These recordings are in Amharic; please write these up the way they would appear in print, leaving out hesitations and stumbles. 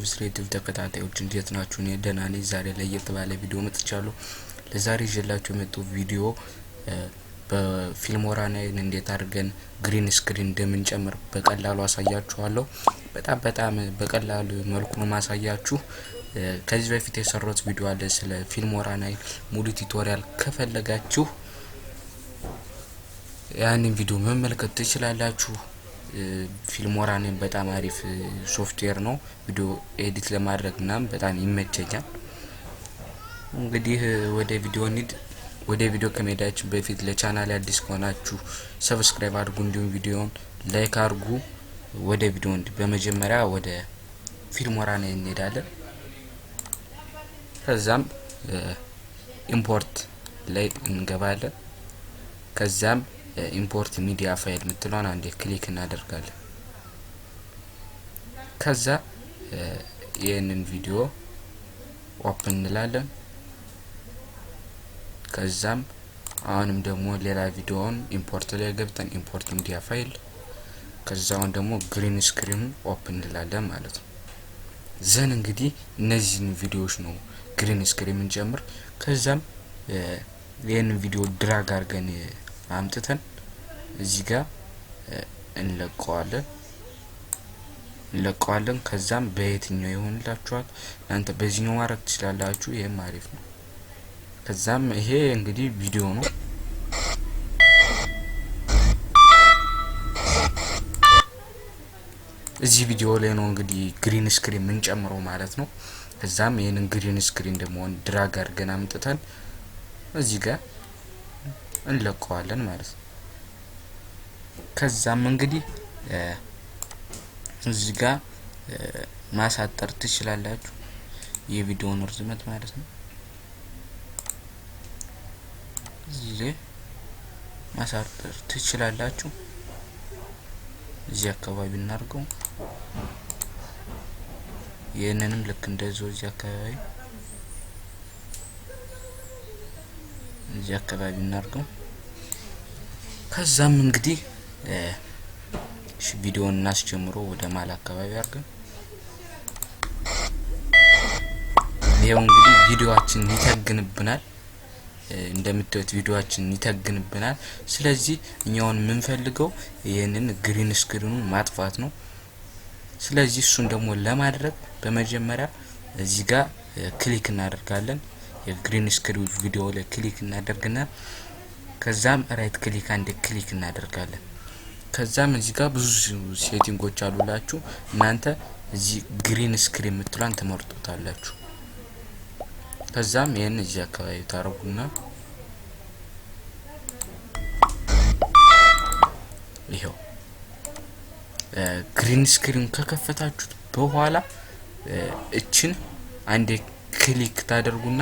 የብስሬቲቭ ተከታታዮች እንዴት ናችሁ? እኔ ደህና ነኝ። ዛሬ ለየት ባለ ቪዲዮ መጥቻለሁ። ለዛሬ ይዤላችሁ የመጣው ቪዲዮ በፊልሞራ ላይ እንዴት አድርገን ግሪን ስክሪን እንደምንጨምር በቀላሉ አሳያችኋለሁ። በጣም በቀላሉ መልኩ ነው ማሳያችሁ። ከዚህ በፊት የሰራሁት ቪዲዮ አለ ስለ ፊልሞራ ላይ ሙሉ ቱቶሪያል ከፈለጋችሁ ያንን ቪዲዮ መመልከት ትችላላችሁ። ፊልሞራ ላይ በጣም አሪፍ ሶፍትዌር ነው። ቪዲዮ ኤዲት ለማድረግ ምናምን በጣም ይመቸኛል። እንግዲህ ወደ ቪዲዮ ከመሄዳችን በፊት ለቻናሌ አዲስ ከሆናችሁ ሰብስክራይብ አድርጉ፣ እንዲሁም ቪዲዮውን ላይክ አድርጉ። ወደ ቪዲዮ በመጀመሪያ ወደ ፊልሞራ ላይ እንሄዳለን። ከዛም ኢምፖርት ላይ እንገባለን። ከዛም ኢምፖርት ሚዲያ ፋይል ምትለውን አንዴ ክሊክ እናደርጋለን። ከዛ ይሄንን ቪዲዮ ኦፕን እንላለን። ከዛም አሁንም ደግሞ ሌላ ቪዲዮውን ኢምፖርት ላይ ገብተን ኢምፖርት ሚዲያ ፋይል ከዛውን ደግሞ ግሪን ስክሪን ኦፕን እንላለን ማለት ነው። ዘን እንግዲህ እነዚህን ቪዲዮዎች ነው ግሪን ስክሪን እንጨምር። ከዛም ይሄንን ቪዲዮ ድራግ አድርገን አምጥተን እዚህ ጋር እንለቀዋለን። ከዛም በየትኛው ይሆንላችኋል እናንተ በዚህኛው ማድረግ ትችላላችሁ። ይሄም አሪፍ ነው። ከዛም ይሄ እንግዲህ ቪዲዮ ነው። እዚህ ቪዲዮ ላይ ነው እንግዲህ ግሪን ስክሪን ምን ጨምሮ ማለት ነው። ከዛም ይሄንን ግሪን ስክሪን ደግሞ ድራግ አድርገን አምጥተን እዚህ ጋር እንለቀዋለን ማለት ነው። ከዛም እንግዲህ እዚህ ጋር ማሳጠር ትችላላችሁ የቪዲዮውን ርዝመት ማለት ነው። እዚህ ማሳጠር ትችላላችሁ። እዚህ አካባቢ እናርገው። ይሄንንም ልክ እንደዚህ እዚህ አካባቢ እናርገው። ከዛም እንግዲህ ቪዲዮውን እናስጀምሮ ወደ ማል አካባቢ አድርገን ይሄው እንግዲህ ቪዲዮአችን ይተግንብናል። እንደምታዩት ቪዲዮአችን ይተግንብናል። ስለዚህ እኛውን የምንፈልገው ይሄንን ግሪን ስክሪኑን ማጥፋት ነው። ስለዚህ እሱን ደግሞ ለማድረግ በመጀመሪያ እዚህ ጋር ክሊክ እናደርጋለን። የግሪን ስክሪን ቪዲዮ ላይ ክሊክ እናደርግና ከዛም ራይት ክሊክ አንዴ ክሊክ እናደርጋለን። ከዛም እዚህ ጋር ብዙ ሴቲንጎች አሉላችሁ። እናንተ እዚህ ግሪን ስክሪን ምትሏን ተመርጡታላችሁ። ከዛም ይሄን እዚህ አካባቢ ታረጉና ይሄው ግሪን ስክሪን ከከፈታችሁት በኋላ እችን አንዴ ክሊክ ታደርጉና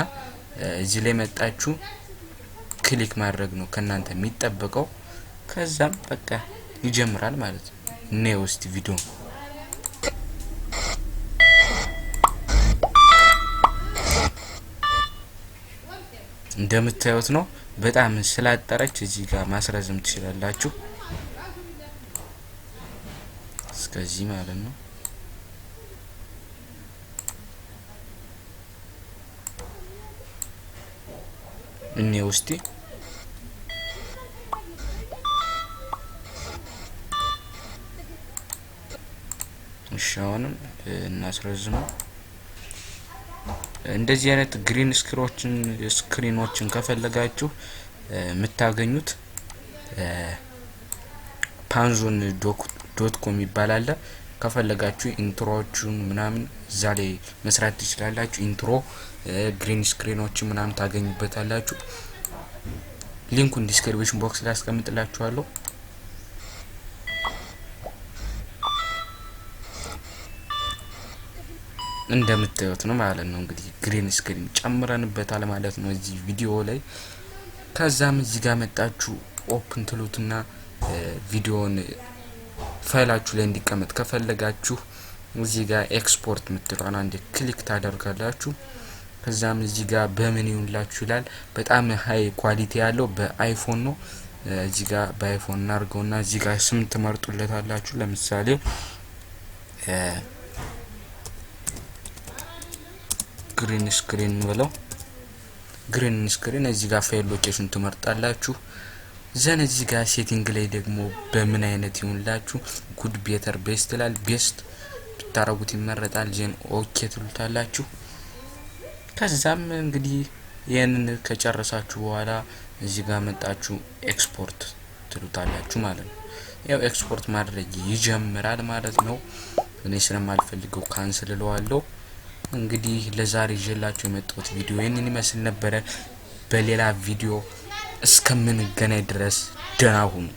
እዚህ ላይ መጣችሁ ክሊክ ማድረግ ነው ከናንተ የሚጠበቀው። ከዛም በቃ ይጀምራል ማለት ነው። ነው እስቲ ቪዲዮ እንደምታዩት ነው። በጣም ስላጠረች እዚህ ጋር ማስረዝም ትችላላችሁ እስከዚህ ማለት ነው። እስቲ ሻውንም እናስረዝመው። እንደዚህ አይነት ግሪን ስክሪኖችን ከፈለጋችሁ የምታገኙት panzon.com ይባላል። ከፈለጋችሁ ኢንትሮዎቹን ምናምን እዛ ላይ መስራት ትችላላችሁ። ኢንትሮ ግሪን ስክሪኖችን ምናምን ታገኙበታላችሁ። ሊንኩን ዲስክሪፕሽን ቦክስ ላይ አስቀምጥላችኋለሁ። እንደምታዩት ነው ማለት ነው። እንግዲህ ግሪን ስክሪን ጨምረንበታል ማለት ነው እዚህ ቪዲዮ ላይ። ከዛም እዚህ ጋር መጣችሁ ኦፕን ትሉትና ቪዲዮን ፋይላችሁ ላይ እንዲቀመጥ ከፈለጋችሁ እዚህ ጋር ኤክስፖርት ምትሏን አንዴ ክሊክ ታደርጋላችሁ። ከዛም እዚህ ጋር በምን ይሁንላችሁ ይላል። በጣም ሃይ ኳሊቲ ያለው በአይፎን ነው። እዚህ ጋር በአይፎን እናርገውና እዚህ ጋር ስም ትመርጡለታላችሁ። ለምሳሌ ግሪን ስክሪን ብለው ግሪን ስክሪን እዚህ ጋር ፋይል ሎኬሽን ትመርጣላችሁ ዘን እዚህ ጋር ሴቲንግ ላይ ደግሞ በምን አይነት ይሁንላችሁ ጉድ ቤተር ቤስት ይላል ቤስት ብታረጉት ይመረጣል ዘን ኦኬ ትሉታላችሁ ከዛም እንግዲህ ይሄንን ከጨረሳችሁ በኋላ እዚህ ጋር መጣችሁ ኤክስፖርት ትሉታላችሁ ማለት ነው ያው ኤክስፖርት ማድረግ ይጀምራል ማለት ነው እኔ ስለማልፈልገው ካንስል እለዋለሁ እንግዲህ ለዛሬ ይዤላችሁ የመጣሁት ቪዲዮ ይሄንን ይመስል ነበር በሌላ ቪዲዮ እስከምንገናኝ ድረስ ደህና ሁኑ